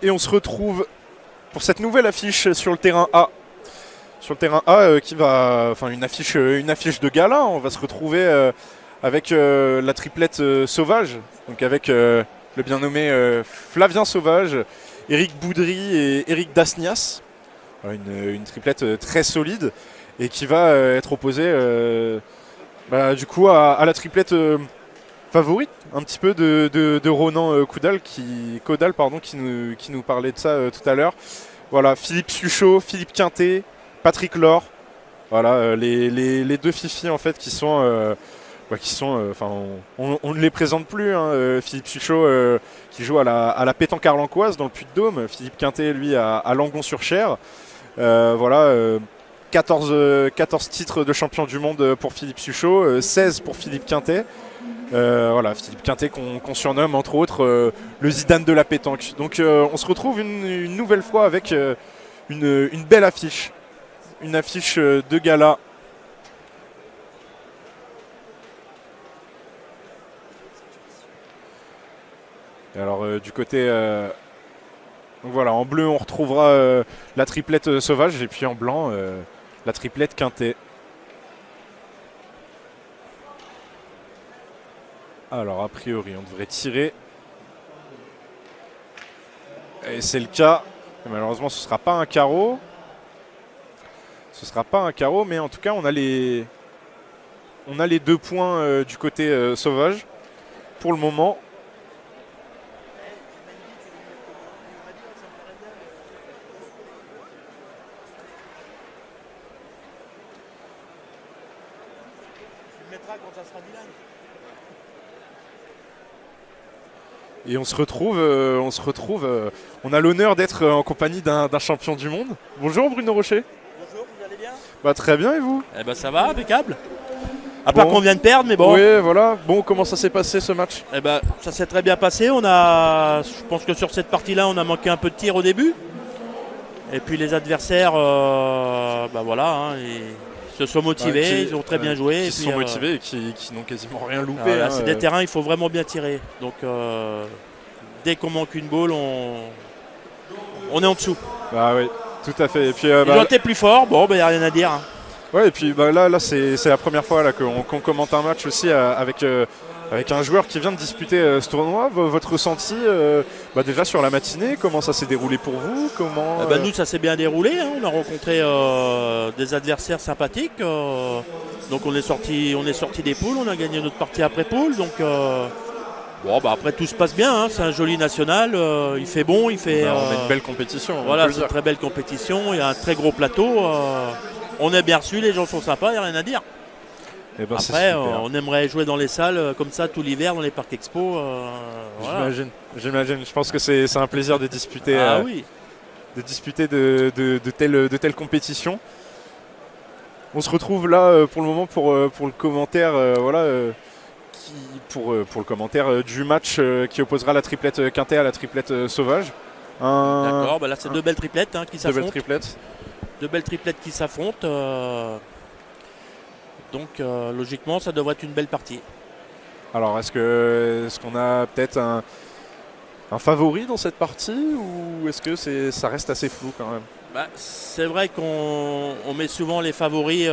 Et on se retrouve pour cette nouvelle affiche sur le terrain A. Sur le terrain A, une affiche de gala. On va se retrouver avec la triplette Sauvage, donc avec le bien nommé Flavien Sauvage, Eric Boudry et Eric Dasnias. Une triplette très solide et qui va être opposée du coup à la triplette favorite un petit peu de Ronan Caudal qui nous parlait de ça tout à l'heure. Voilà, Philippe Suchot, Philippe Quintet, Patrick Laure. Voilà, les deux fifis en fait qui sont on ne les présente plus. Philippe Suchot qui joue à la pétanque arlancoise dans le Puy-de-Dôme. Philippe Quintet lui à Langon-sur-Cher. 14 titres de champion du monde pour Philippe Suchot, 16 pour Philippe Quintet. Philippe Quintet qu'on surnomme entre autres le Zidane de la pétanque. Donc on se retrouve une nouvelle fois avec une belle affiche. Une affiche de gala. Et alors du côté... voilà, en bleu on retrouvera la triplette Sauvage et puis en blanc la triplette Quintet. Alors a priori on devrait tirer. Et c'est le cas. Et malheureusement ce ne sera pas un carreau. Ce ne sera pas un carreau, mais en tout cas on a les 2 points du côté Sauvage pour le moment. Et on se retrouve, on a l'honneur d'être en compagnie d'un champion du monde. Bonjour Bruno Rocher. Bonjour, vous allez bien ? Très bien et vous ? Eh ben ça va, impeccable. À part qu'on vient de perdre, mais bon. Oui, voilà. Bon, comment ça s'est passé ce match ? Eh ben ça s'est très bien passé. Je pense que sur cette partie-là, on a manqué un peu de tir au début. Et puis les adversaires, ils se sont motivés, ils ont très bien joué. Ils se sont motivés et qui n'ont quasiment rien loupé. Voilà, c'est des terrains, il faut vraiment bien tirer. Donc dès qu'on manque une balle, on est en dessous. Bah oui, tout à fait. Et puis, ils ont été plus forts, bon, il n'y a rien à dire. Hein. Ouais, et puis là c'est la première fois là, qu'on commente un match aussi avec un joueur qui vient de disputer ce tournoi. Votre ressenti déjà sur la matinée, comment ça s'est déroulé pour vous ? Nous ça s'est bien déroulé, hein. On a rencontré des adversaires sympathiques. Donc on est sorti des poules, on a gagné notre partie après poule. Donc après tout se passe bien, hein. C'est un joli national, il fait bon, on a une belle compétition. Voilà, c'est une très belle compétition, il y a un très gros plateau. On est bien reçus, les gens sont sympas, il n'y a rien à dire. Après, on aimerait jouer dans les salles comme ça tout l'hiver, dans les parcs expo. Voilà. J'imagine. Je pense que c'est un plaisir de disputer, de telles compétitions. On se retrouve là pour le moment pour le commentaire, pour le commentaire du match qui opposera la triplette Quintet à la triplette Sauvage. D'accord, là c'est 2 belles triplettes qui s'affrontent. 2 belles triplettes qui s'affrontent. Donc logiquement ça devrait être une belle partie. Alors est-ce qu'on a peut-être un favori dans cette partie ou est-ce que ça reste assez flou quand même ? C'est vrai qu'on met souvent les favoris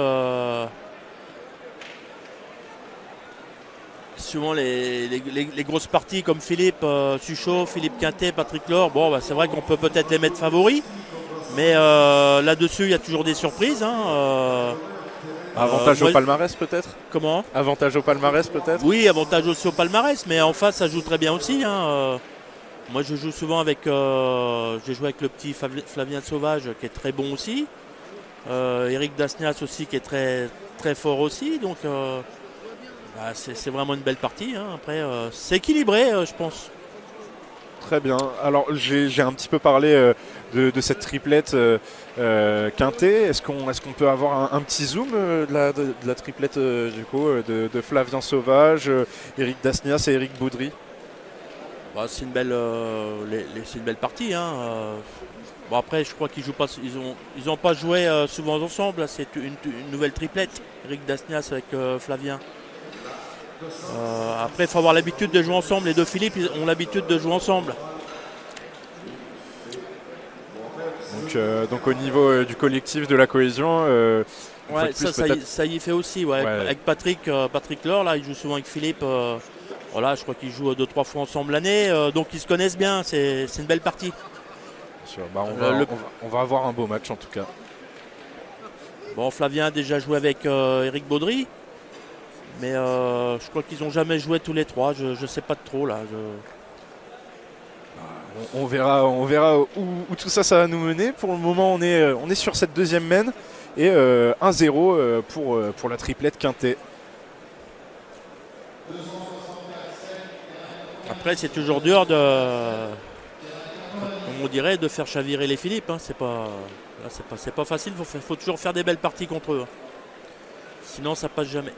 souvent les grosses parties comme Philippe Suchot, Philippe Quintet, Patrick Laure. C'est vrai qu'on peut peut-être les mettre favoris, mais là-dessus il y a toujours des surprises. Avantage au palmarès peut-être ? Comment ? Avantage au palmarès peut-être ? Oui, avantage aussi au palmarès, mais en face ça joue très bien aussi. Moi je joue souvent j'ai joué avec le petit Flavien Sauvage qui est très bon aussi. Eric Dasnias aussi qui est très, très fort aussi. Donc c'est vraiment une belle partie. Après c'est équilibré je pense. Très bien. Alors j'ai un petit peu parlé de cette triplette Quintet. Est-ce qu'on peut avoir un petit zoom de la triplette de Flavien Sauvage, Eric Dasnias et Eric Boudry ? C'est une belle partie. Après je crois qu'ils jouent pas, ils ont pas joué souvent ensemble. C'est une nouvelle triplette. Eric Dasnias avec Flavien. Après, il faut avoir l'habitude de jouer ensemble. Les deux Philippe ont l'habitude de jouer ensemble. Donc au niveau du collectif, de la cohésion, Ouais, ça y fait aussi. Ouais. Ouais. Avec Patrick Laure, là, il joue souvent avec Philippe. Voilà, je crois qu'ils jouent 2-3 fois ensemble l'année. Donc ils se connaissent bien. C'est une belle partie. sûr. Bah, on va avoir un beau match en tout cas. Bon, Flavien a déjà joué avec Eric Baudry. Mais je crois qu'ils n'ont jamais joué tous les trois. Je ne sais pas de trop là. On verra où tout ça va nous mener. Pour le moment, on est sur cette deuxième main et 1-0 pour la triplette Quintet. Après, c'est toujours dur comme on dirait, de faire chavirer les Philippe. Hein. C'est pas facile. Faut toujours faire des belles parties contre eux. Sinon, ça passe jamais.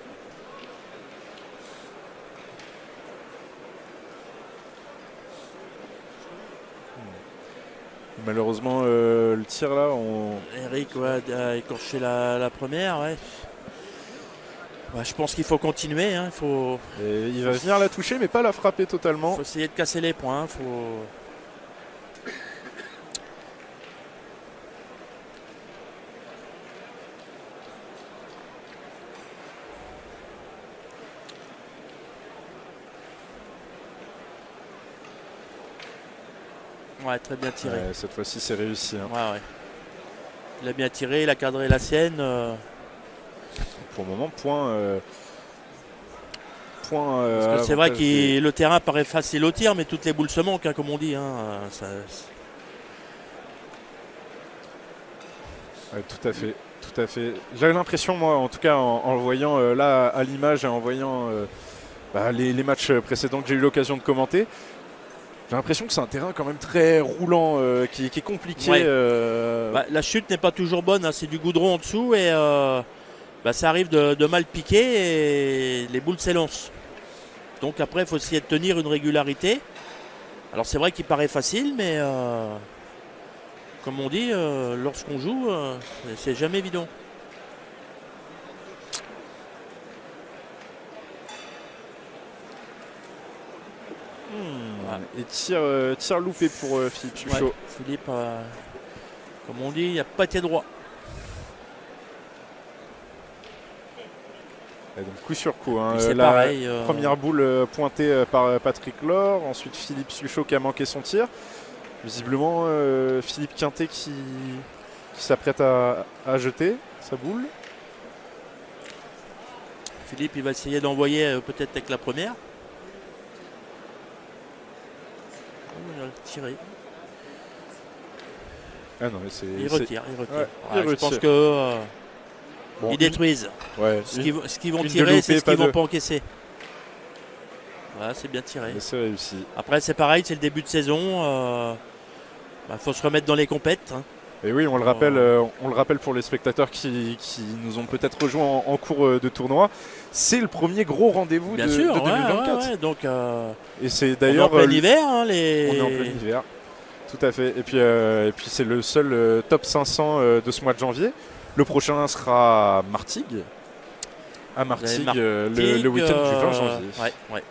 Malheureusement, le tir là, Eric a écorché la première. Ouais. Ouais, je pense qu'il faut continuer. Hein. Il va venir la toucher, mais pas la frapper totalement. Il faut essayer de casser les points. Ouais, très bien tiré. Ouais, cette fois-ci, c'est réussi. Hein. Ouais. Il a bien tiré, il a cadré la sienne. Pour le moment, point. Parce que c'est vrai que le terrain paraît facile au tir, mais toutes les boules se manquent, hein, comme on dit. Hein. Ouais, tout à fait. J'avais l'impression, moi, en tout cas, en le voyant là à l'image et en voyant les matchs précédents que j'ai eu l'occasion de commenter, j'ai l'impression que c'est un terrain quand même très roulant, qui est compliqué. Ouais. La chute n'est pas toujours bonne, hein, c'est du goudron en dessous et ça arrive de mal piquer et les boules s'élancent. Donc après, il faut essayer de tenir une régularité. Alors c'est vrai qu'il paraît facile, mais comme on dit, lorsqu'on joue, c'est jamais évident. Et tir loupé pour Philippe Suchot. Ouais, Philippe, comme on dit, il n'a pas été droit. Et donc coup sur coup. Hein, c'est pareil. Première boule pointée par Patrick Laure. Ensuite Philippe Suchot qui a manqué son tir. Visiblement Philippe Quintet qui s'apprête à jeter sa boule. Philippe, il va essayer d'envoyer peut-être avec la première. Il a tiré. Ah non, mais il retire. Ouais, je pense que ils détruisent. Ouais, ce qu'ils vont tirer, c'est ce qu'ils ne vont pas encaisser. Voilà, c'est bien tiré. C'est réussi. Après, c'est pareil, c'est le début de saison. Faut se remettre dans les compètes. Hein. Et oui, on le rappelle pour les spectateurs qui nous ont peut-être rejoints en cours de tournoi. C'est le premier gros rendez-vous de 2024. Ouais, donc, et c'est d'ailleurs on est en plein hiver. Hein, On est en plein hiver. Tout à fait. Et puis c'est le seul top 500 de ce mois de janvier. Le prochain sera à Martigues. À Martigues, le week-end du 20 janvier. Ouais.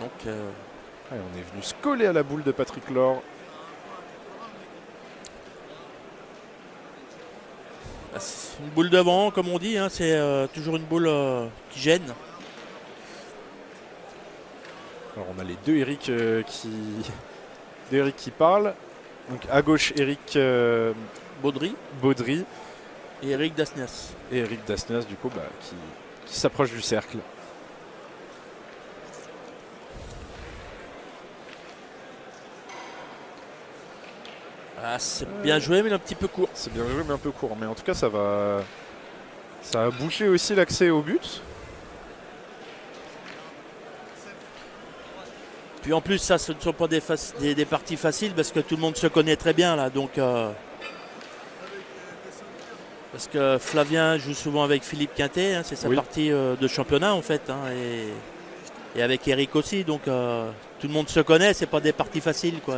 Donc, on est venu se coller à la boule de Patrick Laure. C'est une boule devant, comme on dit. Hein, c'est toujours une boule qui gêne. Alors on a les deux Eric qui parlent. Donc à gauche Eric Baudry et Eric Dasnias. Et Eric Dasnias du coup qui s'approche du cercle. C'est bien joué mais un petit peu court. C'est bien joué mais un peu court. Mais en tout cas ça va boucher aussi l'accès au but. Puis en plus, ça, ce ne sont pas des parties faciles parce que tout le monde se connaît très bien là. Donc, parce que Flavien joue souvent avec Philippe Quintet, hein, c'est sa partie de championnat en fait. Hein, et avec Eric aussi. Donc tout le monde se connaît, c'est pas des parties faciles quoi.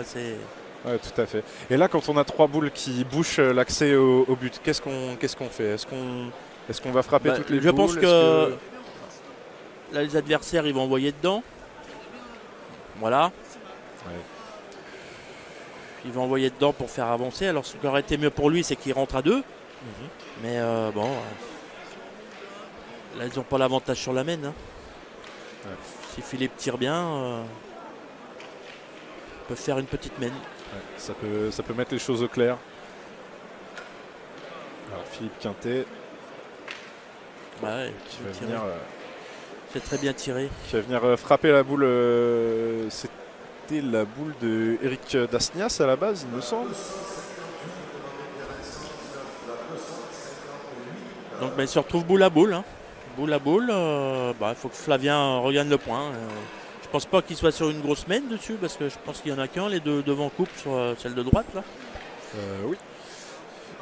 Ouais, tout à fait. Et là, quand on a trois boules qui bouchent l'accès au but, qu'est-ce qu'on fait ? Est-ce qu'on va frapper toutes les boules ? Je pense que là, les adversaires, ils vont envoyer dedans. Voilà. Ouais. Puis il va envoyer dedans pour faire avancer. Alors ce qui aurait été mieux pour lui, c'est qu'il rentre à 2. Mais bon, là ils n'ont pas l'avantage sur la main. Hein. Ouais. Si Philippe tire bien, ils peuvent faire une petite main. Ouais, ça peut mettre les choses au clair. Alors Philippe Quintet Ouais, qui va venir, c'est très bien tiré. qui va venir frapper la boule. C'était la boule de Eric Dasnias à la base, il me semble. Donc il se retrouve boule à boule. Hein. Boule à boule. Il faut que Flavien regagne le point. Je pense pas qu'il soit sur une grosse main dessus parce que je pense qu'il y en a qu'un. Les deux devant coupe sur celle de droite là. Oui.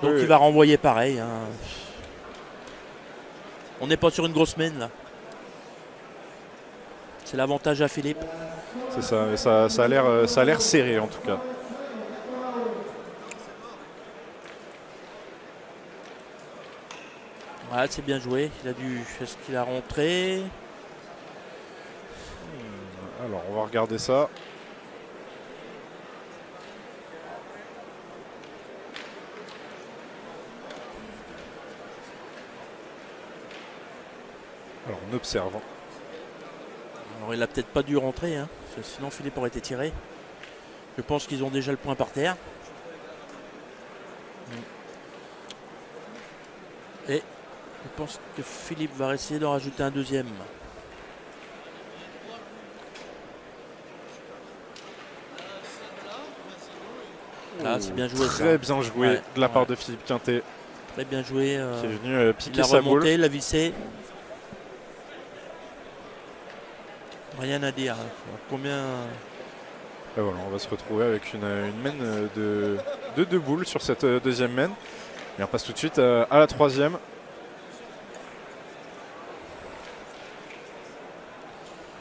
Donc il va renvoyer pareil. Hein. On n'est pas sur une grosse main là. C'est l'avantage à Philippe. C'est ça, mais ça a l'air serré en tout cas. Ouais, c'est bien joué. Est-ce qu'il a rentré? Alors on va regarder ça. Alors on observe. Alors il a peut-être pas dû rentrer, hein, parce que sinon Philippe aurait été tiré. Je pense qu'ils ont déjà le point par terre. Et je pense que Philippe va essayer d'en rajouter un deuxième. Ah, c'est bien joué. Très bien joué de la part ouais. de Philippe Quintet. Très bien joué. Qui est venu piquer il a sa remonté, boule. il a vissé. Rien à dire. Combien? Et voilà, on va se retrouver avec une main de 2 boules sur cette deuxième main. Et on passe tout de suite à la troisième.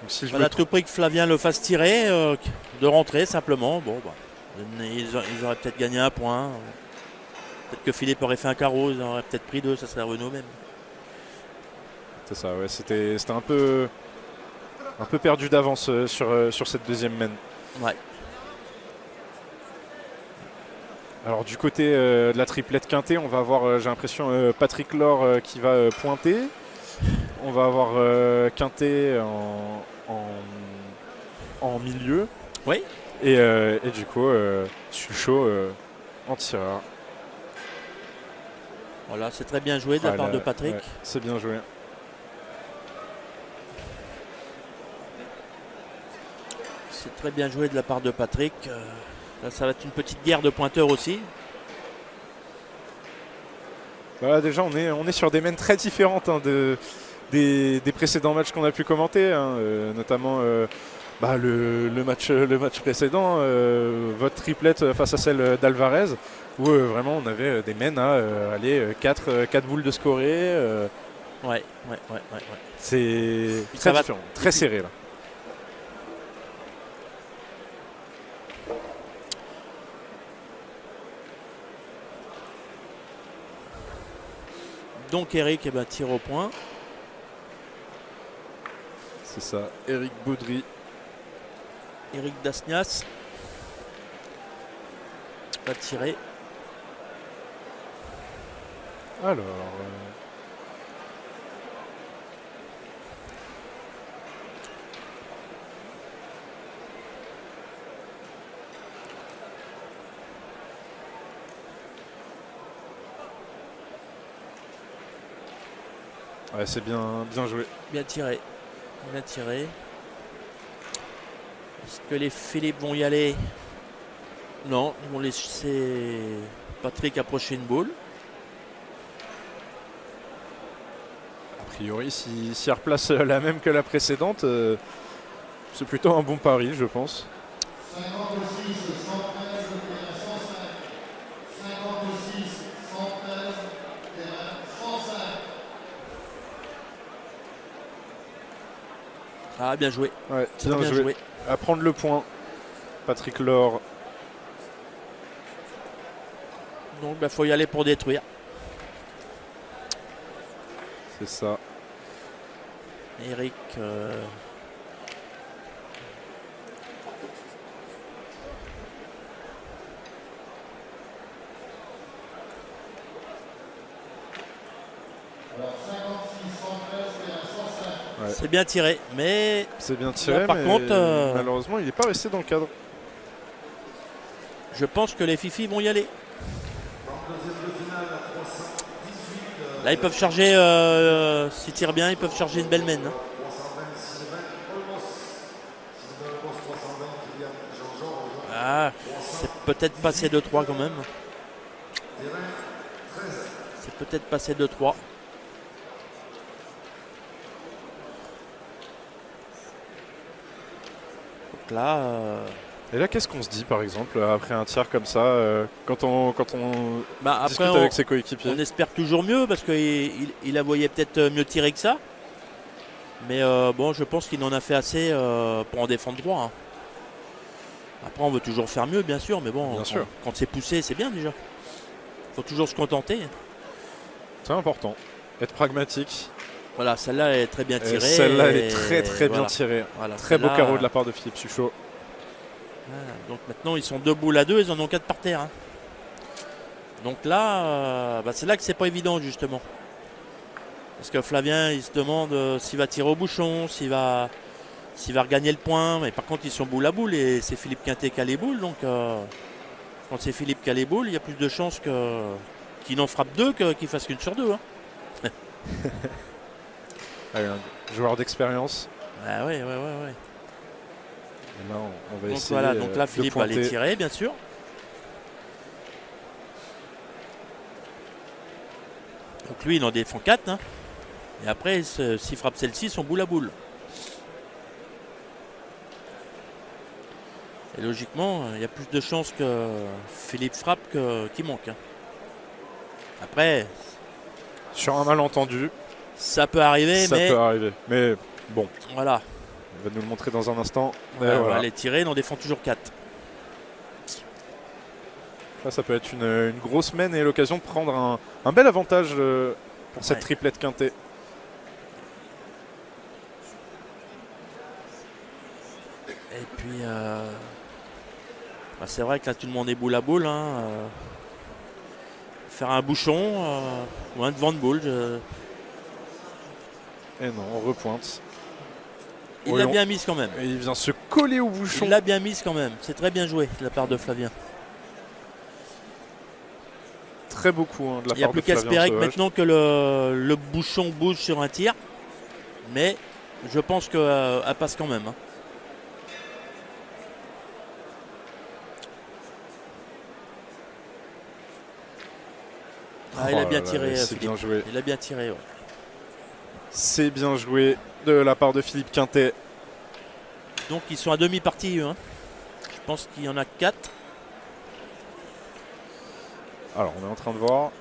Donc, si Voilà, tout prix que Flavien le fasse tirer, de rentrer simplement. Bon, ils auraient peut-être gagné un point. Peut-être que Philippe aurait fait un carreau, ils auraient peut-être pris 2, ça serait Renault même. C'est ça, ouais, c'était un peu perdu d'avance sur cette deuxième main. Ouais. Alors du côté de la triplette Quintet, on va avoir, j'ai l'impression, Patrick Laure qui va pointer. On va avoir Quintet en milieu. Oui. Et du coup, Suchot en tireur. Voilà, c'est très bien joué de la part de Patrick. Ouais, c'est bien joué. C'est très bien joué de la part de Patrick. Là, ça va être une petite guerre de pointeurs aussi. Voilà, déjà, on est sur des mains très différentes hein, des précédents matchs qu'on a pu commenter, hein, notamment le match précédent, votre triplette face à celle d'Alvarez, où vraiment on avait des mains à 4 boules de scoré. Ouais. C'est très différent, très serré là. Donc Eric tire au point. C'est ça, Eric Baudry. Eric Dasnias va tirer. Alors... Ouais, c'est bien joué. Bien tiré. Est-ce que les Philippe vont y aller? Non, ils vont laisser Patrick approcher une boule. A priori, s'il replace la même que la précédente, c'est plutôt un bon pari, je pense. 56, 113, terrain 105. 56, 113, terrain 105. Ah, bien joué. Ouais, Bien joué. À prendre le point, Patrick Laure. Donc, il faut y aller pour détruire. C'est ça. Eric. C'est bien tiré, mais C'est bien tiré, Là, par mais contre, malheureusement, il n'est pas resté dans le cadre. je pense que les Fifi vont y aller. Là, ils peuvent charger, s'ils tirent bien, ils peuvent charger une belle mène. Hein. Ah, c'est peut-être passé 2-3 quand même. C'est peut-être passé 2-3. Donc là, Et là, qu'est-ce qu'on se dit, par exemple, après un tir comme ça, quand on bah, discute après, avec ses coéquipiers? on espère toujours mieux parce qu'il a voyé peut-être mieux tirer que ça. Mais bon, je pense qu'il en a fait assez pour en défendre 3. Hein. Après, on veut toujours faire mieux, bien sûr, mais bon, Bien sûr. quand c'est poussé, c'est bien déjà. Il faut toujours se contenter. C'est important. Être pragmatique. Voilà, celle-là est très bien Et tirée. celle-là, elle est et très très bien voilà. tirée. Voilà, Très beau celle-là, carreau de la part de Philippe Suchot. Donc maintenant, ils sont 2 boules à 2, ils en ont 4 par terre. Hein. Donc là, bah, c'est là que c'est pas évident, justement. Parce que Flavien, il se demande s'il va tirer au bouchon, s'il va regagner le point. Mais par contre, ils sont boule à boule et c'est Philippe Quintet qui a les boules. Donc quand c'est Philippe qui a les boules, il y a plus de chances qu'il en frappe 2 qu'il fasse qu'une sur 2. Hein. Allez, un joueur d'expérience. Ah ouais. Et là, on va Donc essayer voilà, donc là, de Philippe va les pointer. tirer, bien sûr. Donc lui, il en défend 4. Hein. Et après, s'il frappe celle-ci, ils sont boule à boule. Et logiquement, il y a plus de chances que Philippe frappe qu'il manque. Hein. Après, Sur un malentendu, ça peut arriver, ça mais peut arriver. Mais bon, voilà. on va nous le montrer dans un instant. Et On voilà. va les tirer, il en défend toujours 4. Là, ça peut être une grosse mène et l'occasion de prendre un bel avantage pour cette Ouais. triplette quintée. Et puis, bah, c'est vrai que là, tout le monde est boule à boule. Hein, faire un bouchon ou un devant de boule. Et non, on repointe. Il Oui, l'a on- bien mise quand même. Et il vient se coller au bouchon. Il l'a bien mise quand même. C'est très bien joué de la part de Flavien. Très beaucoup hein, de la Il n'y a part plus de qu'à Flavien espérer que Sauvage. maintenant que le bouchon bouge sur un tir. Mais je pense qu'elle passe quand même. Hein. Ah, il a Oh bien là là, tiré, c'est Philippe. bien joué. Il a bien tiré, ouais. C'est bien joué de la part de Philippe Quintet. Donc ils sont à demi-partie, eux. Hein. Je pense qu'il y en a 4. Alors, on est en train de voir.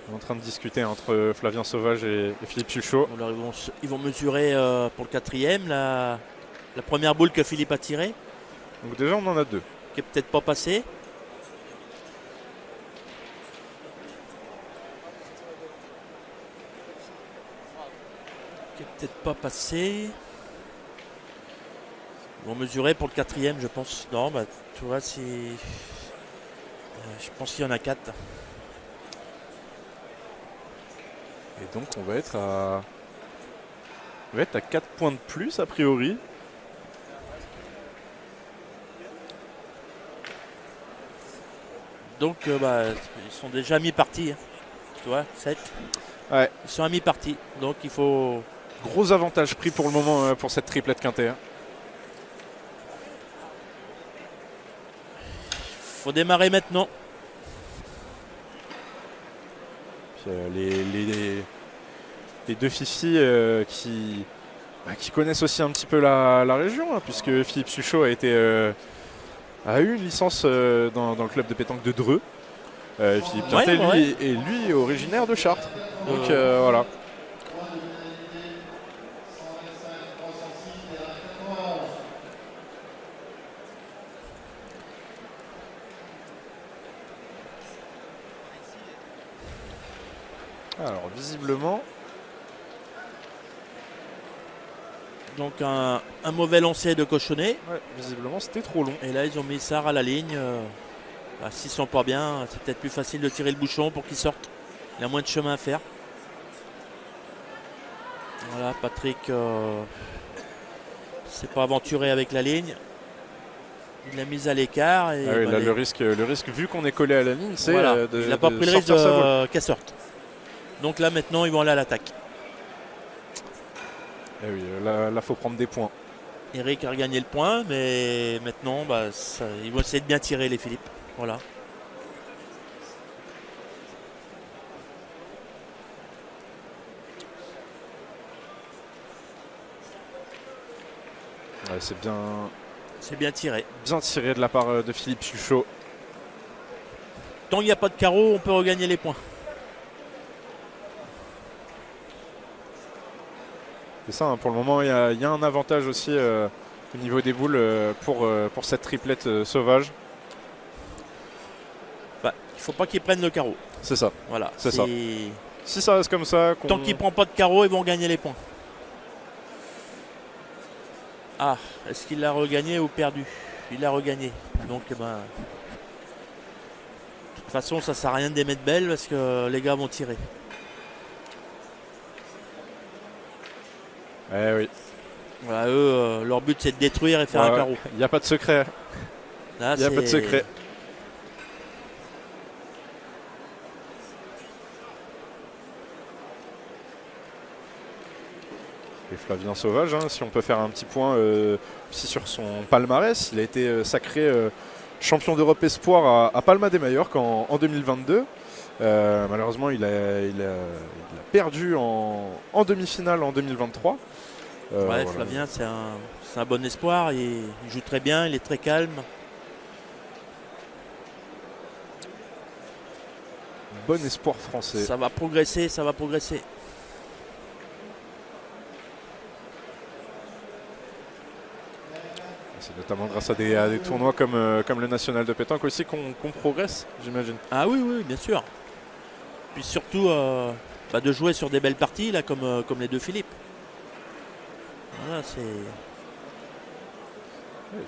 On est en train de discuter entre Flavien Sauvage et Philippe Suchot. Alors, ils vont mesurer pour le 4e la première boule que Philippe a tirée, Donc déjà, on en a 2. qui est peut-être pas passée. Qui est peut-être pas passée. Ils vont mesurer pour le 4e, je pense. Non, bah, tu vois, si. Je pense qu'il y en a 4. Et donc, on va être à 4 points de plus, a priori. Donc, bah, ils sont déjà à mi-partie. Hein. Tu vois, 7. Ouais. Ils sont à mi-partie. Donc, il faut. Gros avantage pris pour le moment pour cette triplette Quintet. Faut démarrer maintenant. Puis, les deux Fifi qui connaissent aussi un petit peu la région, hein, puisque Philippe Suchot a eu une licence dans le club de pétanque de Dreux. Philippe Quintet, ouais. lui, est originaire de Chartres. Donc voilà. Alors visiblement, Donc un mauvais lancer de cochonnet. visiblement c'était trop long. Et là ils ont mis Sarr à la ligne. Bah, s'ils sont pas bien, c'est peut-être plus facile de tirer le bouchon pour qu'ils sortent. Il y a moins de chemin à faire. Voilà, Patrick s'est pas aventuré avec la ligne. Il l'a mise à l'écart. Et Ah oui, bah, là, le risque, vu qu'on est collé à la ligne, c'est voilà, de il n'a pas de pris le risque sortir sa boule. qu'elle sorte. Donc là maintenant ils vont aller à l'attaque. Eh oui, là, faut prendre des points. Eric a regagné le point, mais maintenant bah, ils vont essayer de bien tirer les Philippe. Voilà. Ouais, c'est C'est bien tiré. bien tiré de la part de Philippe Suchot. Tant qu'il n'y a pas de carreau, on peut regagner les points. C'est ça, hein, pour le moment, il y a un avantage aussi au niveau des boules pour cette triplette sauvage. Bah, il ne faut pas qu'ils prennent le carreau. C'est ça. Voilà. C'est ça. Si ça reste comme ça... Tant qu'il ne prend pas de carreau, ils vont gagner les points. Ah, est-ce qu'il l'a regagné ou perdu? Il l'a regagné. Donc, de toute façon, ça ne sert à rien de les mettre belles parce que les gars vont tirer. Eh oui. Voilà, eux, leur but c'est de détruire et faire un carreau. Il n'y a pas de secret. Là, Il n'y a pas de secret. Et Flavien Sauvage, hein, si on peut faire un petit point aussi sur son palmarès, il a été sacré champion d'Europe Espoir à Palma de Mallorca en 2022. Malheureusement, il a perdu en demi-finale en 2023. Ouais, voilà. Flavien, c'est un bon espoir. Il joue très bien, il est très calme. Bon espoir français. Ça va progresser, ça va progresser. C'est notamment grâce à des tournois comme le National de pétanque aussi qu'on progresse, j'imagine. Ah oui, oui, bien sûr. Puis surtout de jouer sur des belles parties là, comme les deux Philippe. Voilà, c'est. Ouais,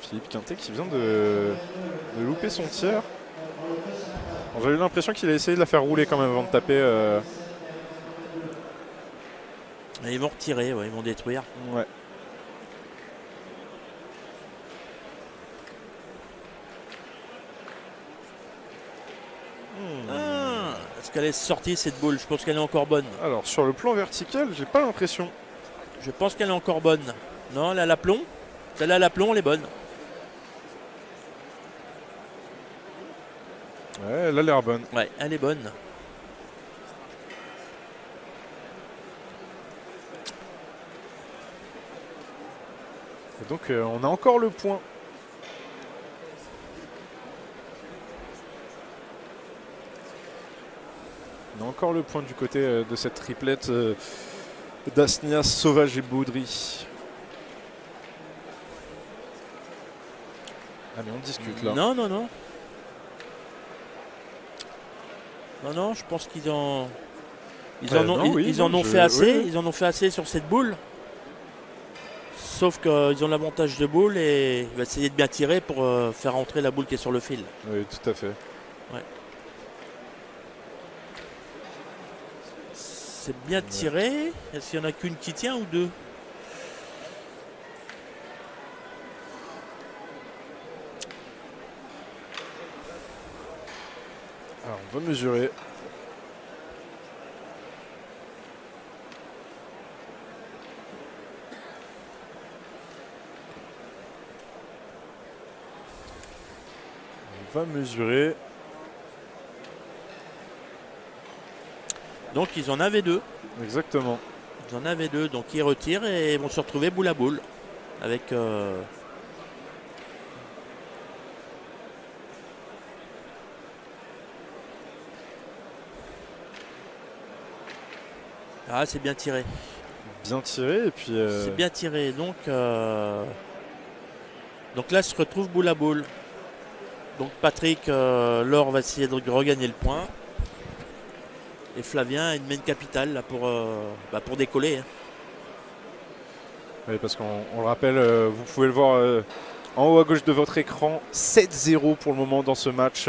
Philippe Quintet qui vient de louper son tir. Bon, j'ai eu l'impression qu'il a essayé de la faire rouler quand même avant de taper. Et ils vont retirer, ouais, ils vont détruire. Ouais. Est-ce qu'elle est sortie cette boule? Je pense qu'elle est encore bonne. Alors sur le plan vertical, j'ai pas l'impression. Je pense qu'elle est encore bonne. Non, elle a l'aplomb. Celle-là, l'aplomb, elle est bonne. Ouais, elle a l'air bonne. Ouais, elle est bonne. Et donc on a encore le point. On a encore le point du côté de cette triplette d'Asnias, Sauvage et Baudry. Allez, on discute là. Non, non, non. Non, non, je pense qu'ils en... Ils en ont fait assez. Oui. Ils en ont fait assez sur cette boule. Sauf qu'ils ont l'avantage de boule et il va essayer de bien tirer pour faire entrer la boule qui est sur le fil. Oui, tout à fait. Ouais. C'est bien tiré. Est-ce qu'il n'y en a qu'une qui tient ou deux? Alors, on va mesurer. On va mesurer. Donc ils en avaient deux. Exactement. Ils en avaient deux. Donc ils retirent et vont se retrouver boule à boule. Avec... Ah, c'est bien tiré. Bien tiré et puis... C'est bien tiré. Donc là, se retrouve boule à boule. Donc Patrick, Laure va essayer de regagner le point. Et Flavien a une main capitale là, pour décoller. Hein. Oui, parce qu'on le rappelle, vous pouvez le voir en haut à gauche de votre écran. 7-0 pour le moment dans ce match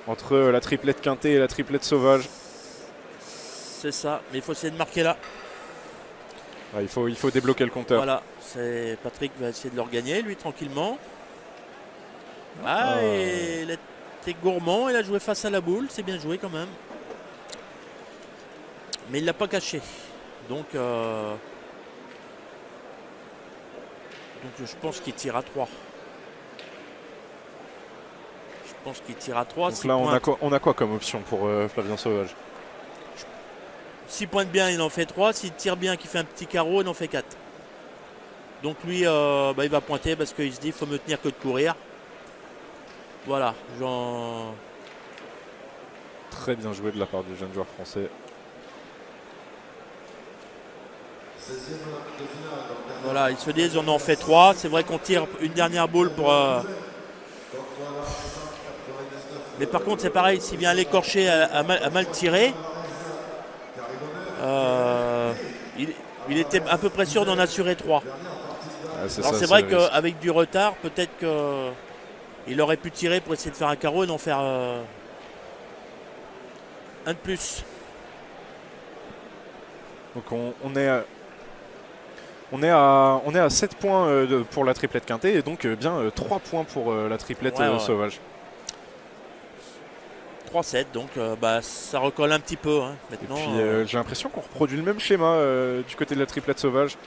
entre la triplette Quintet et la triplette Sauvage. C'est ça, mais il faut essayer de marquer là. Ah, il faut débloquer le compteur. Voilà, Patrick va essayer de le regagner, lui, tranquillement. Ah, et il était gourmand, il a joué face à la boule, c'est bien joué quand même. Mais il ne l'a pas caché. Donc je pense qu'il tire à 3. Je pense qu'il tire à 3. Donc là, on a quoi comme option pour Flavien Sauvage? 6 points de bien, il en fait 3. S'il tire bien, qu'il fait un petit carreau, il en fait 4. Donc lui, il va pointer parce qu'il se dit il faut me tenir que de courir. Voilà, Très bien joué de la part du jeune joueur français. Voilà, ils se disent on en fait 3. C'est vrai qu'on tire une dernière boule pour... Mais par contre, c'est pareil, s'il vient l'écorcher à mal tirer, il était à peu près sûr d'en assurer 3. Alors c'est vrai qu'avec du retard, peut-être qu'il aurait pu tirer pour essayer de faire un carreau et d'en faire un de plus. Donc on est à 7 points pour la triplette quintée et donc bien 3 points pour la triplette Sauvage. 3-7, donc ça recolle un petit peu maintenant. Et puis j'ai l'impression qu'on reproduit le même schéma du côté de la triplette Sauvage.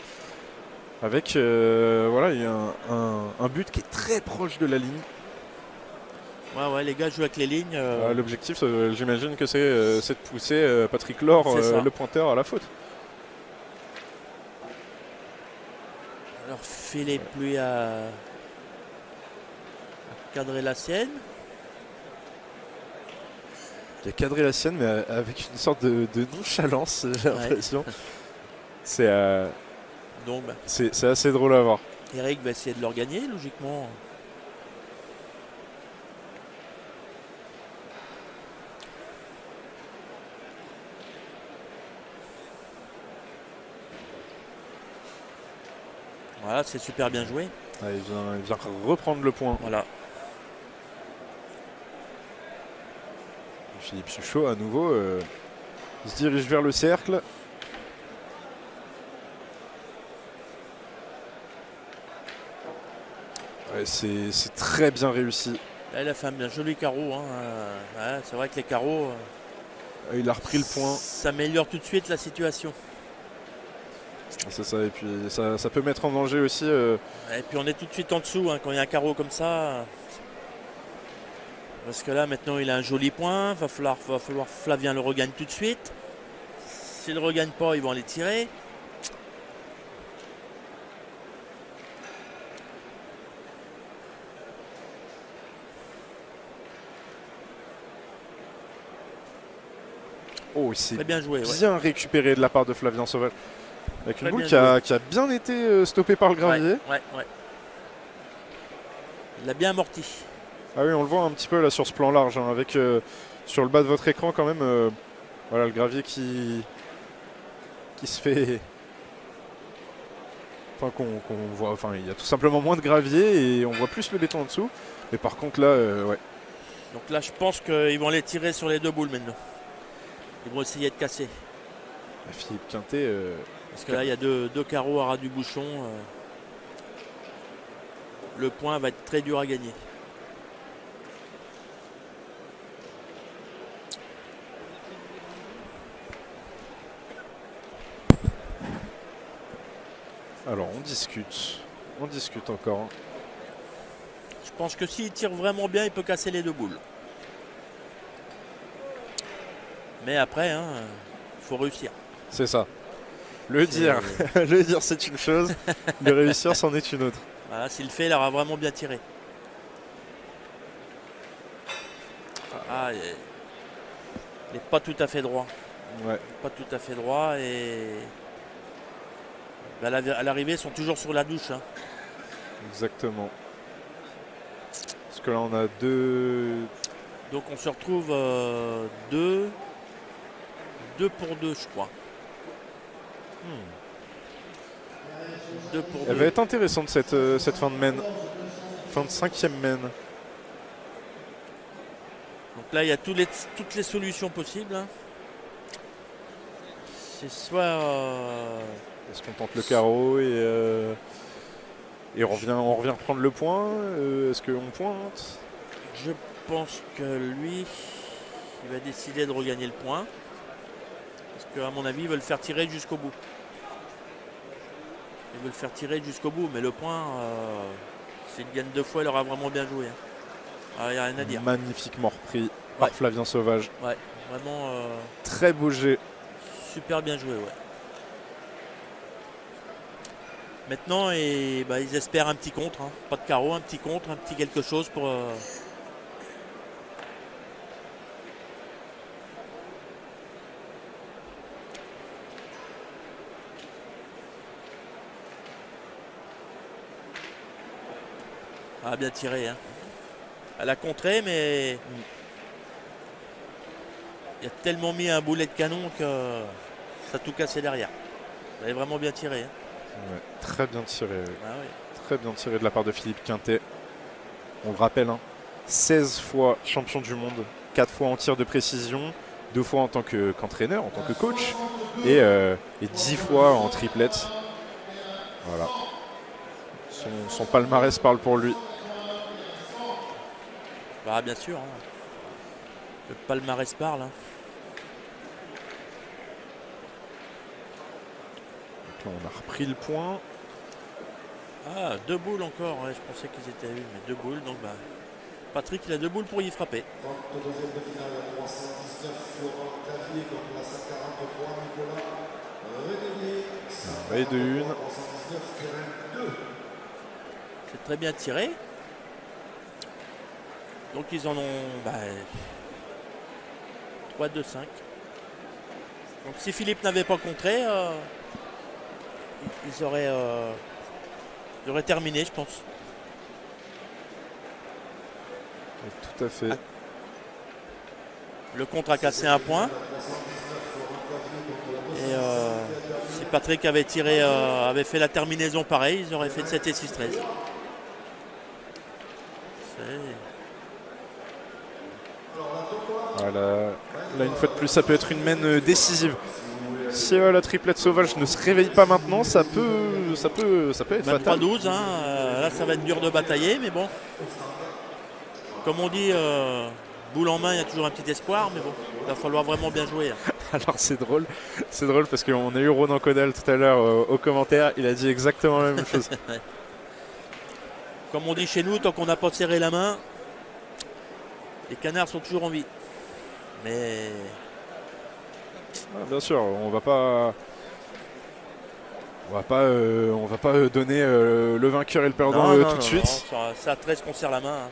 Avec voilà, il y a un but qui est très proche de la ligne. Ouais, les gars jouent avec les lignes. L'objectif, j'imagine que c'est de pousser Patrick Laure, le pointeur, à la faute. Alors Philippe, lui, a cadré la sienne. Il a cadré la sienne, mais avec une sorte de nonchalance, j'ai l'impression. C'est assez drôle à voir. Eric va essayer de le regagner, logiquement. Voilà, c'est super bien joué. Ah, il vient reprendre le point. Voilà. Philippe Suchot, à nouveau, il se dirige vers le cercle. Ouais, c'est très bien réussi. Là, il a fait un bien joli carreau. C'est vrai que les carreaux... il a repris le point. Ça améliore tout de suite la situation. C'est ça, et puis ça peut mettre en danger aussi. Et puis on est tout de suite en dessous quand il y a un carreau comme ça. Parce que là maintenant il a un joli point. Va falloir Flavien le regagne tout de suite. S'il ne le regagne pas, ils vont les tirer. Oh, c'est très bien joué. Bien récupéré de la part de Flavien Sauvage. Avec une boule qui a bien été stoppée par le gravier. Ouais. Il a bien amorti. Ah oui, on le voit un petit peu là sur ce plan large, avec sur le bas de votre écran quand même, voilà, le gravier qui se fait... Enfin, qu'on voit, enfin, il y a tout simplement moins de gravier et on voit plus le béton en dessous. Mais par contre là, ouais. Donc là, je pense qu'ils vont les tirer sur les 2 boules maintenant. Ils vont essayer de casser. Philippe Quintet... Parce que là, il y a deux carreaux à ras du bouchon. Le point va être très dur à gagner. Alors, on discute encore. Je pense que s'il tire vraiment bien, il peut casser les 2 boules. Mais après, faut réussir. C'est ça. Le dire, c'est une chose, le réussir, c'en est une autre. Voilà, s'il le fait, il aura vraiment bien tiré. Il n'est pas tout à fait droit. Ouais. Pas tout à fait droit et à l'arrivée, ils sont toujours sur la douche. Exactement. Parce que là, on a 2. Donc on se retrouve 2 pour 2, je crois. 2 pour 2. Elle va être intéressante cette fin de main. Fin de 5e main. Donc là, il y a toutes les solutions possibles. C'est soit Est-ce qu'on tente le carreau et on revient prendre le point? Est-ce qu'on pointe? Je pense que lui, il va décider de regagner le point. Parce qu'à mon avis, il veut le faire tirer jusqu'au bout. Il veut le faire tirer jusqu'au bout, mais le point, s'il gagne 2 fois, il aura vraiment bien joué. Il n'y a rien à dire. Magnifiquement repris par Flavien Sauvage. Ouais, vraiment Très beau jet. super bien joué, ouais. Maintenant, ils espèrent un petit contre, hein. Pas de carreau, un petit contre, un petit quelque chose pour... Ah, bien tiré, hein. Elle a contré, mais il a tellement mis un boulet de canon que ça a tout cassé derrière. Elle est vraiment bien tiré, hein. Ouais, très bien tiré. Ah, oui. Très bien tiré de la part de Philippe Quintet. On le rappelle, hein, 16 fois champion du monde, 4 fois en tir de précision, 2 fois en tant qu'entraîneur, en tant que coach, et 10 fois en triplette. Voilà. Son palmarès parle pour lui. Bah, bien sûr, hein. Le palmarès parle, hein. Donc là, on a repris le point. Ah, 2 boules encore, ouais, je pensais qu'ils étaient à 1, mais 2 boules, donc Patrick il a 2 boules pour y frapper. Au deuxième de finale, 319, Florent Clavier contre la 143, Nicolas Renélier. Et de une. 319, terrain 2. C'est très bien tiré. Donc ils en ont 3, 2, 5. Donc si Philippe n'avait pas contré, ils auraient terminé, je pense. Tout à fait. Le contre a cassé un point. Et si Patrick avait tiré, avait fait la terminaison pareil, ils auraient fait 7 et 6-13. Voilà. Là, une fois de plus, ça peut être une main décisive. Si la triplette sauvage ne se réveille pas maintenant, ça peut être fatal. 23-12, hein, là ça va être dur de batailler, mais bon. Comme on dit, boule en main, il y a toujours un petit espoir, mais bon, il va falloir vraiment bien jouer, hein. Alors c'est drôle parce qu'on a eu Ronan Caudal tout à l'heure au commentaire, il a dit exactement la même chose. Comme on dit chez nous, tant qu'on n'a pas serré la main, les canards sont toujours en vie. Mais Bien sûr, on va pas donner le vainqueur et le perdant tout de suite. Non, c'est à 13 qu'on serre la main, hein.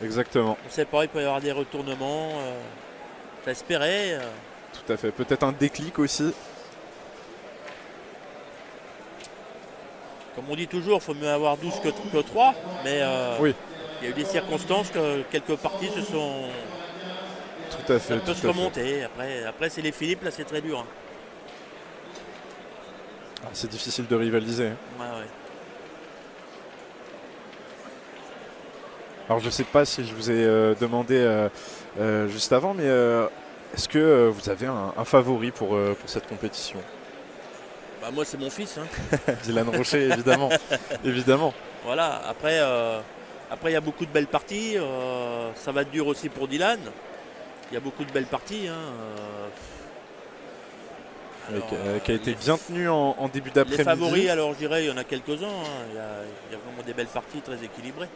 Exactement. On ne sait pas, il peut y avoir des retournements. Faut espérer. Tout à fait. Peut-être un déclic aussi. Comme on dit toujours, il faut mieux avoir 12 que 3. Mais oui. Il y a eu des circonstances que quelques parties se sont... Tout à fait. Ça peut se remonter. Après c'est les Philippe, là c'est très dur, hein. C'est difficile de rivaliser. Ouais. Alors je ne sais pas si je vous ai demandé juste avant, mais est-ce que vous avez un favori pour cette compétition? Moi c'est mon fils, hein. Dylan Rocher, évidemment. Évidemment. Voilà, après il y a beaucoup de belles parties. Ça va être dur aussi pour Dylan. Il y a beaucoup de belles parties, hein. Qui a été bien tenu en début d'après-midi. Les favoris, alors je dirais, il y en a quelques-uns, hein. Il y a vraiment des belles parties très équilibrées.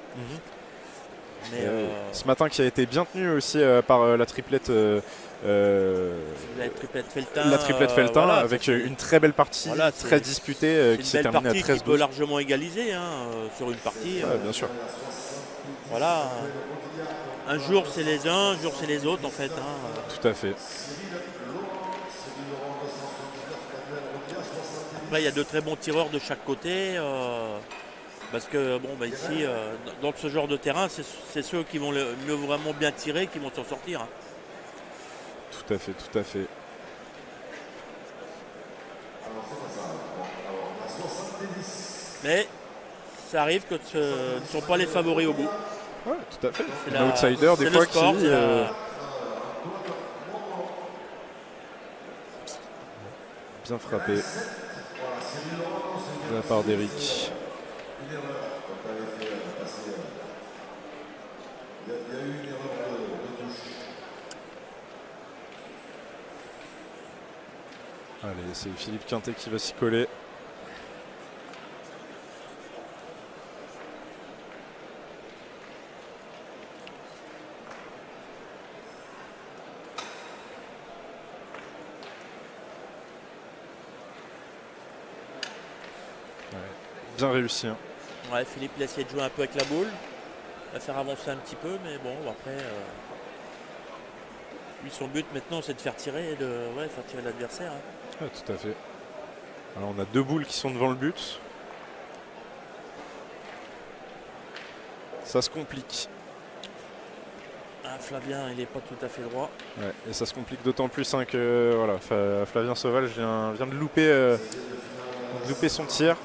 Mais ce matin qui a été bien tenu aussi par la triplette Feltin, voilà, avec une très belle partie, voilà, très disputée, qui s'est terminée à 13-12. qui peut largement égaliser, hein, sur une partie. Bien sûr. Voilà. Un jour c'est les uns, un jour c'est les autres en fait, hein. Tout à fait. Après il y a de très bons tireurs de chaque côté. Parce que ici, dans ce genre de terrain, c'est ceux qui vont le mieux vraiment bien tirer qui vont s'en sortir, hein. Tout à fait, tout à fait. Mais ça arrive que ce ne sont pas les favoris au bout. Ouais, tout à fait. L'outsider des fois sport, qui... Bien frappé. de la part d'Eric. Une erreur quand tu avais fait passer. Il y a eu une erreur de touche. Allez, c'est Philippe Quintet qui va s'y coller. Bien réussi. Hein. Ouais, Philippe il a essayé de jouer un peu avec la boule, la faire avancer un petit peu, mais bon, après, lui son but maintenant c'est de faire tirer, faire tirer l'adversaire. Hein. Ah, tout à fait. Alors on a 2 boules qui sont devant le but. Ça se complique. Ah, Flavien, il n'est pas tout à fait droit. Ouais, et ça se complique d'autant plus hein, que voilà, Flavien Sauval vient de louper son tir.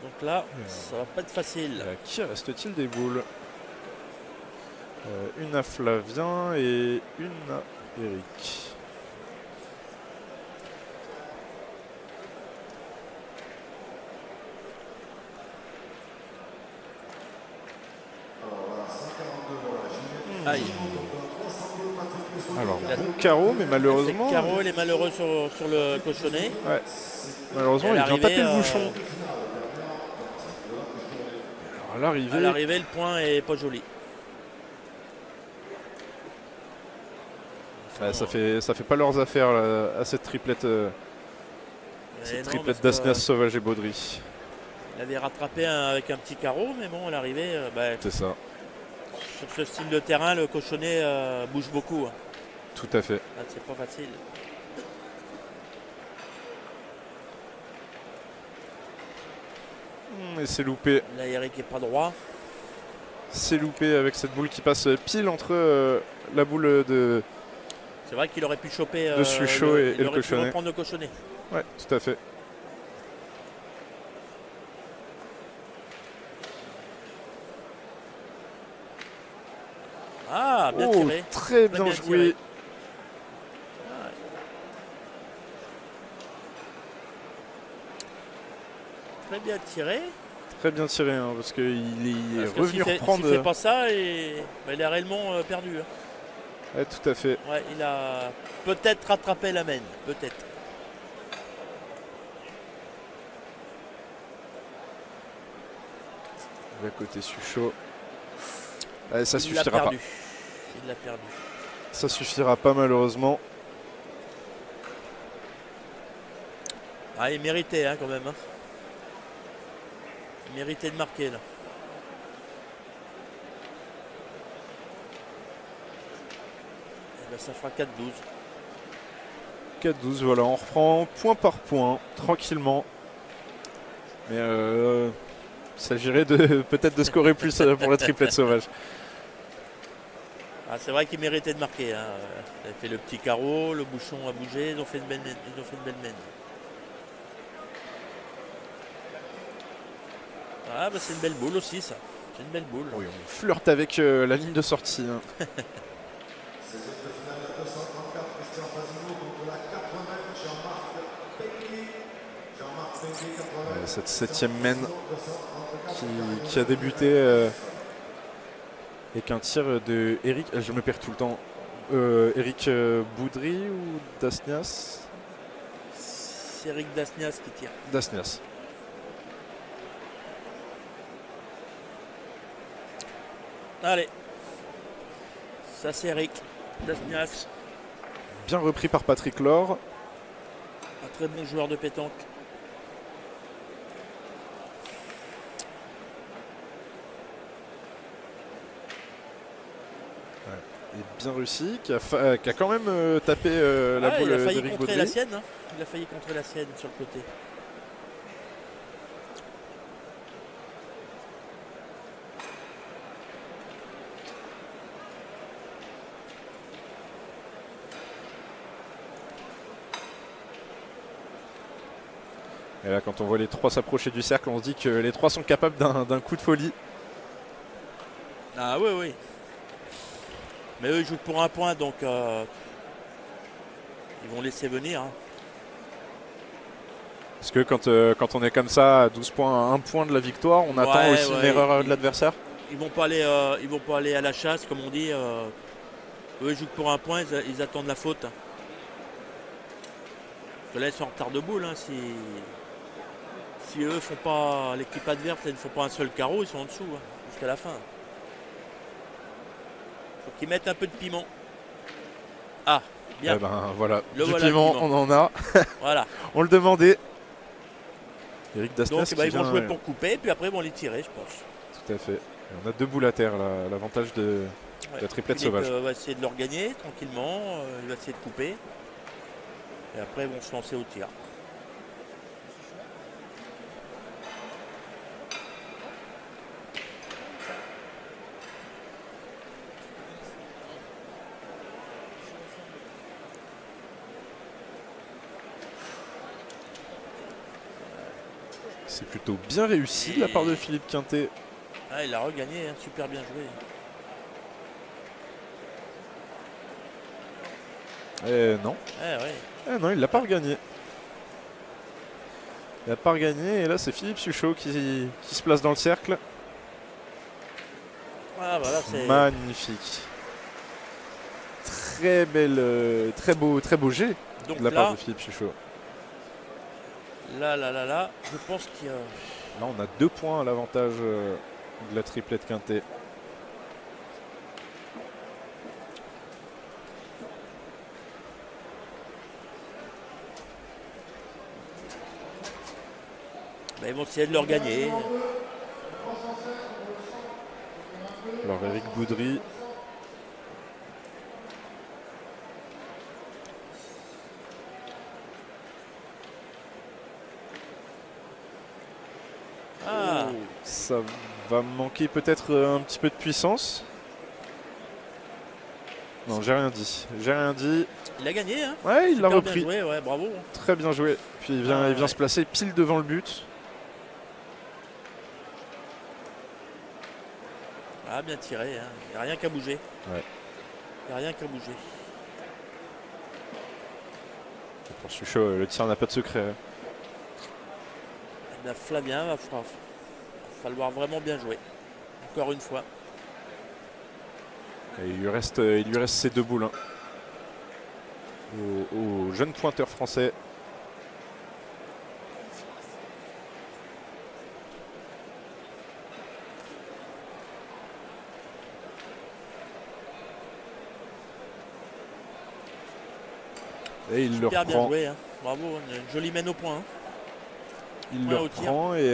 Donc là, ça va pas être facile. À qui reste-t-il des boules? Une à Flavien et une à Eric. Aïe. Alors, bon carreau, mais malheureusement. Carreau, il est malheureux sur le cochonnet. Ouais. Malheureusement, il vient taper le bouchon. Alors, à l'arrivée, le point est pas joli. Ouais, ça fait pas leurs affaires là, à cette triplette. Dasnias, Sauvage et Baudry. Il avait rattrapé avec un petit carreau, mais bon, à l'arrivée, c'est ça. Sur ce style de terrain, le cochonnet bouge beaucoup. Hein. Tout à fait. Là, c'est pas facile. Et c'est loupé. Là, Eric est pas droit. C'est loupé avec cette boule qui passe pile entre la boule de. C'est vrai qu'il aurait pu choper de Suchot et le cochonnet. Il aurait pu reprendre le cochonnet. Ouais, tout à fait. Ah, bien tiré. Très bien joué. Tiré. Très bien tiré. Très bien tiré, hein, parce qu'il est revenu reprendre. S'il fait pas ça, il a réellement perdu. Hein. Ouais, tout à fait. Ouais, il a peut-être rattrapé la main, peut-être. À côté Suchot. Ouais, ça suffira pas. Il l'a perdu. Ça suffira pas malheureusement. Ah, il méritait hein, quand même. Hein. Il méritait de marquer là. Et ben, ça fera 4-12. 4-12, voilà, on reprend point par point, tranquillement. Mais il s'agirait peut-être de scorer plus pour la triplette sauvage. Ah, c'est vrai qu'il méritait de marquer. Hein. Il a fait le petit carreau, le bouchon a bougé, ils ont fait une belle main. Ah, bah, c'est une belle boule aussi, ça. C'est une belle boule. Oui, on flirte avec la ligne de sortie. Hein. Cette 7e main qui a débuté avec un tir de Eric. Je me perds tout le temps. Eric Boudry ou Dasnias? C'est Eric Dasnias qui tire. Dasnias. Allez. Ça c'est Eric Dasnias. Bien repris par Patrick Laure. Un très bon joueur de pétanque. Et bien réussi, qui a quand même tapé la boule il a failli d'Eric contrer Baudry. la sienne. Hein. Il a failli contrer la sienne sur le côté. Et là, quand on voit les trois s'approcher du cercle, on se dit que les trois sont capables d'un coup de folie. Ah oui, oui. Mais eux, ils jouent pour un point, donc ils vont laisser venir. Hein. Parce que quand on est comme ça, à 12 points, à 1 point de la victoire, on attend aussi une erreur de l'adversaire. Ils vont pas aller à la chasse, comme on dit. Eux, ils jouent pour un point, ils attendent la faute. Parce que là, ils sont en retard de boule. Hein, si eux font pas, l'équipe adverse, ils ne font pas un seul carreau, ils sont en dessous hein, jusqu'à la fin. Faut qu'ils mettent un peu de piment. Ah, bien. Eh ben voilà, Voilà, piment, on en a. Voilà. On le demandait. Eric Dasnas Donc ils vont jouer pour couper, puis après ils vont les tirer, je pense. Tout à fait. Et on a 2 boules à terre, là, l'avantage de la triplette Philippe, sauvage. va essayer de leur gagner tranquillement, il va essayer de couper. Et après ils vont se lancer au tir. C'est plutôt bien réussi de la part de Philippe Quintet. Ah, il a regagné, hein, super bien joué. Non. Ouais. Non, il l'a pas regagné. Il n'a pas regagné et là c'est Philippe Suchot qui se place dans le cercle. Ah, voilà, c'est Magnifique. Très belle, très beau jet donc de la là, part de Philippe Suchot. Là, je pense qu'il y a... Là on a 2 points à l'avantage de la triplette Quintet. Bah, ils vont essayer de leur gagner. Alors Eric Boudry. Ah, Ça va manquer peut-être un petit peu de puissance. Non, j'ai rien dit. il a gagné, hein. Ouais, il l'a Super repris. bien joué, ouais, bravo. Très bien joué. Puis il vient se placer pile devant le but. Ah, bien tiré, hein. Il n'y a rien qu'à bouger. Ouais. Il n'y a rien qu'à bouger. Pour Suchot, le tir n'a pas de secret. Eh bien, Flavien va falloir vraiment bien jouer. Encore une fois. Et il lui reste ces 2 boules. Hein. Au jeune pointeur français. Et il le Super bien reprend. joué, hein. Bravo, une jolie mène au point. Hein. Il Ouais, le au tir. reprend et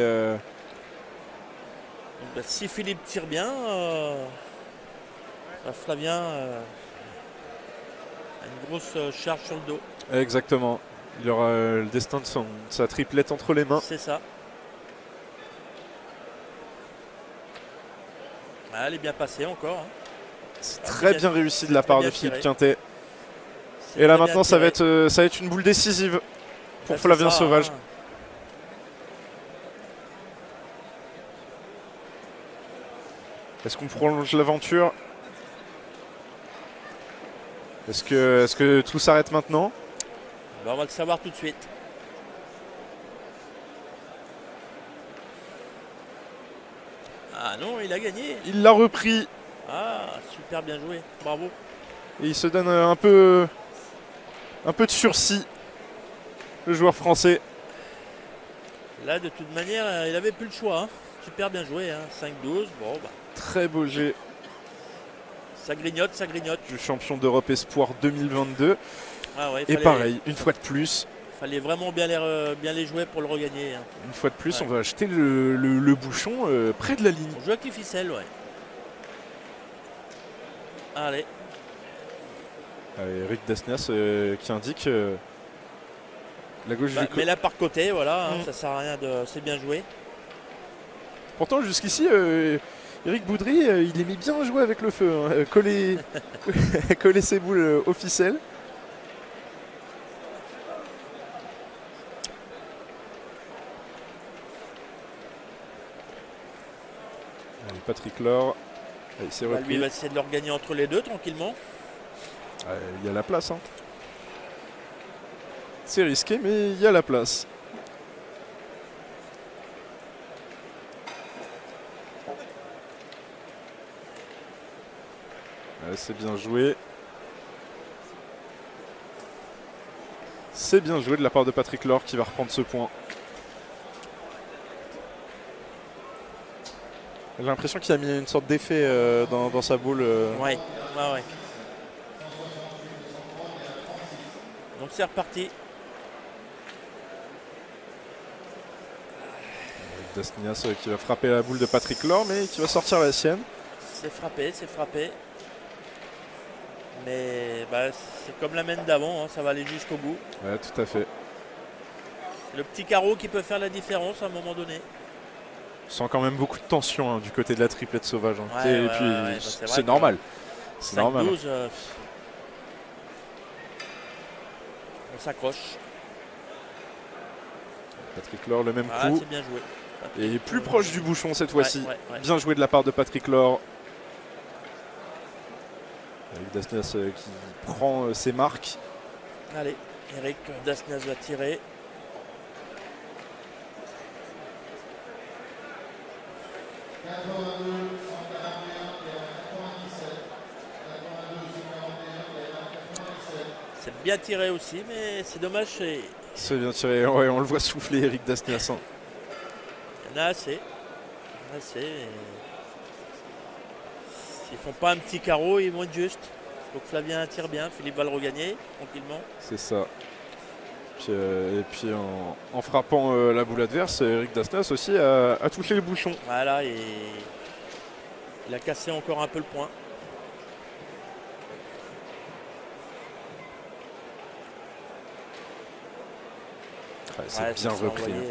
Donc, bah, si Philippe tire bien, Flavien a une grosse charge sur le dos. exactement. Il aura le destin de sa triplette entre les mains. C'est ça. Ah, elle est bien passée encore. Hein. C'est très bien réussi de la part de Philippe Quintet. C'est Et là très maintenant bien ça va tiré. être une boule décisive pour Bah, Flavien c'est ça, Sauvage. hein. Est-ce qu'on prolonge l'aventure? Est-ce que tout s'arrête maintenant? Bah, on va le savoir tout de suite. Ah non, il a gagné. Il l'a repris Ah, super bien joué. Bravo. et il se donne un peu de sursis, le joueur français. Là, de toute manière, il avait plus le choix. Hein. Super bien joué. Hein. 5-12. Bon, bah, Très beau jet ça grignote, ça grignote. du champion d'Europe Espoir 2022. Ah ouais, Et pareil, une fois de plus, fallait vraiment bien les jouer pour le regagner. Hein. ouais. Ouais. On va acheter le bouchon près de la ligne. On joue avec les ficelles, ouais. Allez. Eric Dasnas qui indique la gauche Bah, du mais là par côté, voilà, hein, Mm. ça sert à rien de. C'est bien joué. Pourtant, jusqu'ici, Eric Boudry, il aimait bien jouer avec le feu, hein, coller ses boules aux ficelles. Allez, Patrick Laure. Allez, c'est Bah, lui, repris. il va essayer de le regagner entre les deux tranquillement. Il y a la place. Hein. C'est risqué, mais il y a la place. Ouais, c'est bien joué. C'est bien joué de la part de Patrick Laure qui va reprendre ce point. J'ai l'impression qu'il a mis une sorte d'effet dans sa boule. Ouais. Donc c'est reparti. Dasnias qui va frapper la boule de Patrick Laure, mais qui va sortir la sienne. C'est frappé. Mais bah, c'est comme la main d'avant, hein, ça va aller jusqu'au bout. Ouais, tout à fait. Le petit carreau qui peut faire la différence à un moment donné. On sent quand même beaucoup de tension hein, du côté de la triplette sauvage. Hein. Ouais, et puis bah, c'est normal. C'est normal. 5-12, on s'accroche. Patrick Laure, le même Ah, coup. c'est bien joué. Et plus proche du bouchon cette fois-ci. Ouais. Bien joué de la part de Patrick Laure. Avec Dasnias qui prend ses marques. Allez, Eric Dasnias va tirer. C'est bien tiré aussi, mais c'est dommage. C'est bien tiré. Ouais, on le voit souffler, Eric Dasnias. Hein. Il y en a assez. Mais s'ils font pas un petit carreau, ils vont être justes. Donc Flavien tire bien, Philippe va le regagner tranquillement. C'est ça. Et puis en frappant la boule adverse, Eric Dasnias aussi a touché le bouchon. Voilà, et il a cassé encore un peu le point. Ouais, c'est bien repris. Envoyé,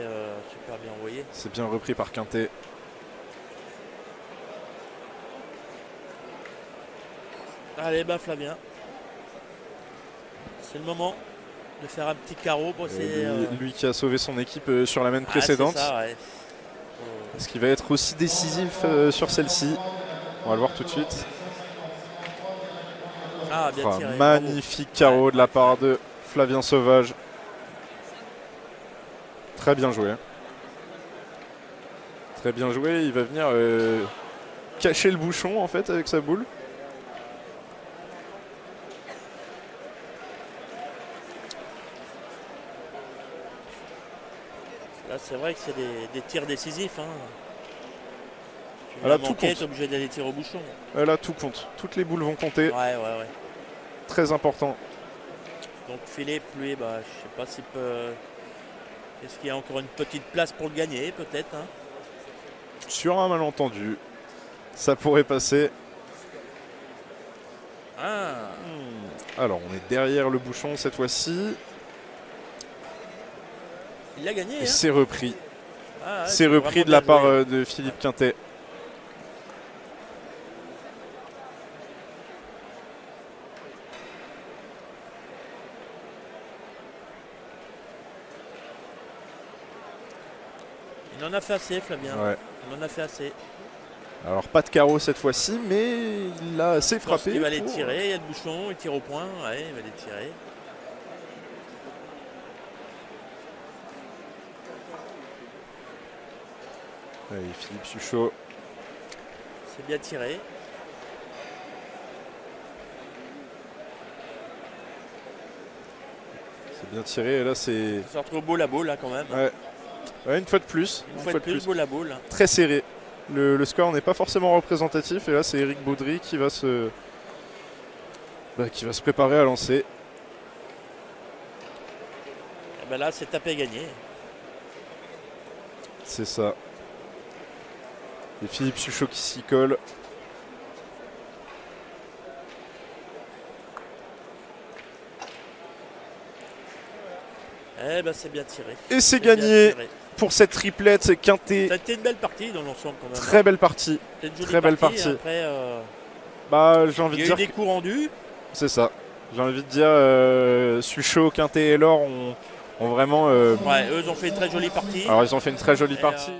super bien envoyé. C'est bien repris par Quintet. Allez, bah Flavien. C'est le moment de faire un petit carreau pour essayer. Lui qui a sauvé son équipe sur la main précédente. C'est ça, ouais. Est-ce qu'il va être aussi décisif sur celle-ci? On va le voir tout de suite. Ah, bien tiré. Magnifique carreau de la part de Flavien Sauvage. Très bien joué. Très bien joué. Il va venir cacher le bouchon en fait avec sa boule. Là, c'est vrai que c'est des tirs décisifs. Hein. Tu Là, vas tout manquer, compte. t'es obligé d'aller tirer au bouchon. Là, tout compte. Toutes les boules vont compter. Ouais. Très important. Donc Philippe, lui, bah, je sais pas s'il peut. Est-ce qu'il y a encore une petite place pour le gagner, peut-être hein. Sur un malentendu, ça pourrait passer. Ah. Alors, on est derrière le bouchon cette fois-ci. Il a gagné. Et Hein. c'est repris. Ah, ouais, C'est repris vraiment de la bien part joué. de Philippe Quintet. Il en a fait assez, Flavien. Ouais. Il en a fait assez. Alors, pas de carreau cette fois-ci, mais il a assez Je pense frappé. qu'il va les pour- tirer. Il y a le bouchon, il tire au point. Ouais, il va les tirer. Allez, Philippe Suchot. C'est bien tiré. C'est bien tiré. Et là, c'est. Il se retrouve beau la boule, là, quand même. Ouais. Ouais, une fois de plus. Une fois de plus, beau la boule. Très serré. Le score n'est pas forcément représentatif. Et là, c'est Eric Baudry qui va se préparer à lancer. Et ben là, c'est tapé gagné. C'est ça. Et Philippe Suchot qui s'y colle. Eh ben, c'est bien tiré. Et c'est bien gagné tiré. pour cette triplette. Quintet. Ça a été une belle partie dans l'ensemble, quand même. Très belle partie. C'était une jolie très belle partie. Après, Bah, j'ai envie il y de a eu dire. des coups rendus. C'est ça. J'ai envie de dire, Suchot, Quintet et Laure ont vraiment. Ouais, eux, ils ont fait une très jolie partie. Alors, ils ont fait une très jolie Et, partie.